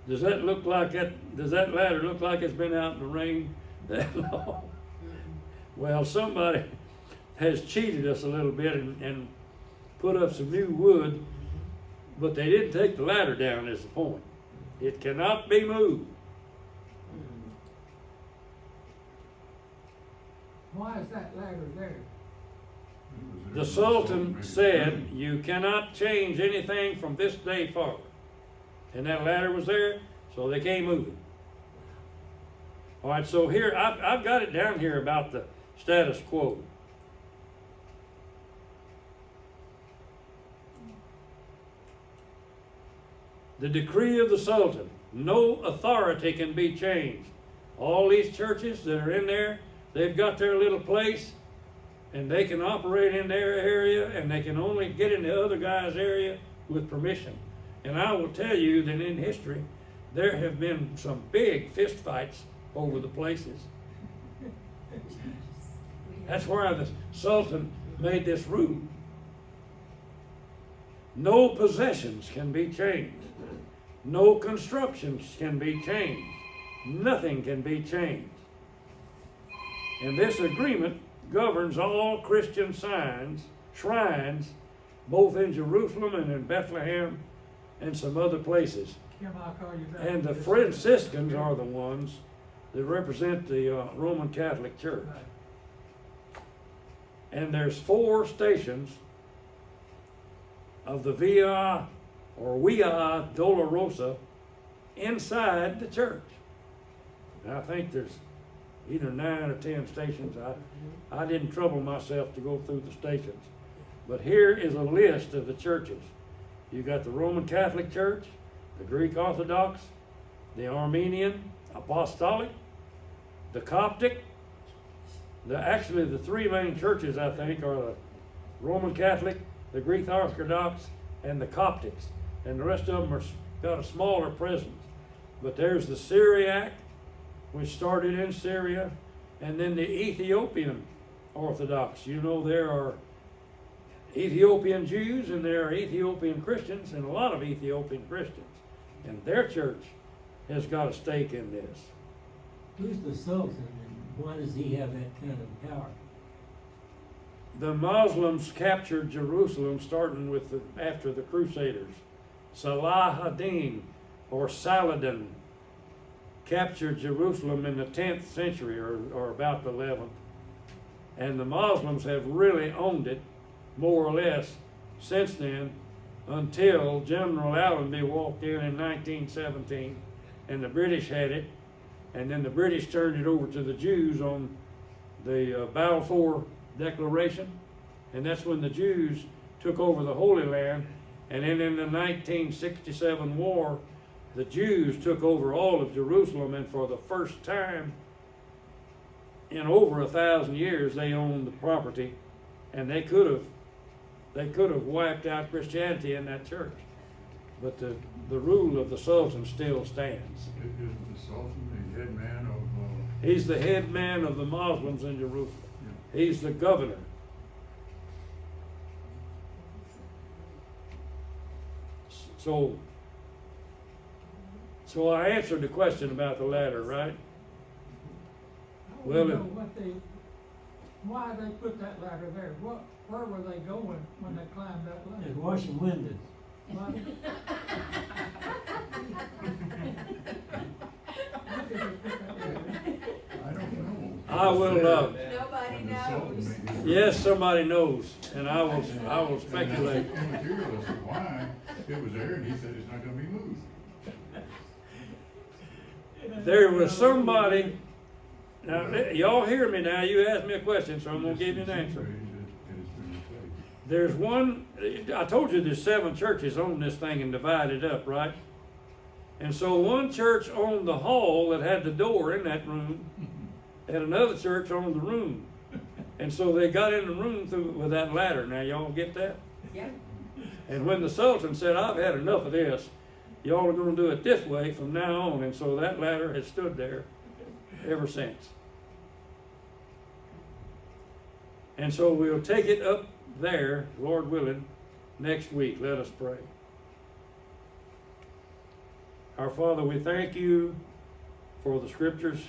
Does that look like that? Does that ladder look like it's been out in the rain that long? Well, somebody has cheated us a little bit and put up some new wood, but they didn't take the ladder down, is the point. It cannot be moved. Why is that ladder there? The Sultan said, you cannot change anything from this day forward. And that ladder was there, so they can't move it. All right, so here, I've got it down here about the status quo. The decree of the Sultan, no authority can be changed. All these churches that are in there, they've got their little place, and they can operate in their area, and they can only get in the other guy's area with permission. And I will tell you that in history, there have been some big fist fights over the places. That's why the Sultan made this rule. No possessions can be changed. No constructions can be changed. Nothing can be changed. And this agreement governs all Christian shrines, both in Jerusalem and in Bethlehem and some other places. Kim, I'll call you back. And the Franciscans are the ones that represent the Roman Catholic Church. Right. And there's 4 stations of the Via Dolorosa inside the church. And I think there's either 9 or 10 stations. I didn't trouble myself to go through the stations. But here is a list of the churches. You got the Roman Catholic Church, the Greek Orthodox, the Armenian Apostolic, the Coptic. Actually, the 3 main churches, I think, are the Roman Catholic, the Greek Orthodox, and the Coptics. And the rest of them are got a smaller presence. But there's the Syriac, which started in Syria, and then the Ethiopian Orthodox. You know, there are Ethiopian Jews and there are Ethiopian Christians, and a lot of Ethiopian Christians. And their church has got a stake in this. Who's the Sultan and why does he have that kind of power? The Muslims captured Jerusalem starting with after the Crusaders. Salah ad-Din or Saladin captured Jerusalem in the 10th century or about the 11th. And the Muslims have really owned it more or less since then until General Allenby walked in 1917 and the British had it, and then the British turned it over to the Jews on the Balfour Declaration, and that's when the Jews took over the Holy Land. And then in the 1967 war, the Jews took over all of Jerusalem, and for the first time in over 1,000 years, they owned the property, and they could have wiped out Christianity in that church. But the rule of the Sultan still stands. Isn't the Sultan the head man of? He's the head man of the Muslims in Jerusalem. Yeah. He's the governor. So I answered the question about the ladder, right? I Well, want to know why they put that ladder there. Where were they going when they climbed that ladder? They're washing windows. Why did they put that ladder there? I don't know. I will, Nobody And the knows. Sultan maybe- yes, somebody knows, and I will speculate. And that's immaterial as to why it was there, and he said it's not gonna be moved. There was somebody, now, y'all hear me now, you asked me a question, so I'm gonna give you an answer. It has been replaced. There's one, I told you there's 7 churches own this thing and divided up, right? And so one church owned the hall that had the door in that room, and another church owned the room. And so they got in the room with that ladder. Now y'all get that? Yeah. And when the Sultan said, I've had enough of this, y'all are gonna do it this way from now on. And so that ladder has stood there ever since. And so we'll take it up there, Lord willing, next week. Let us pray. Our Father, we thank you for the scriptures.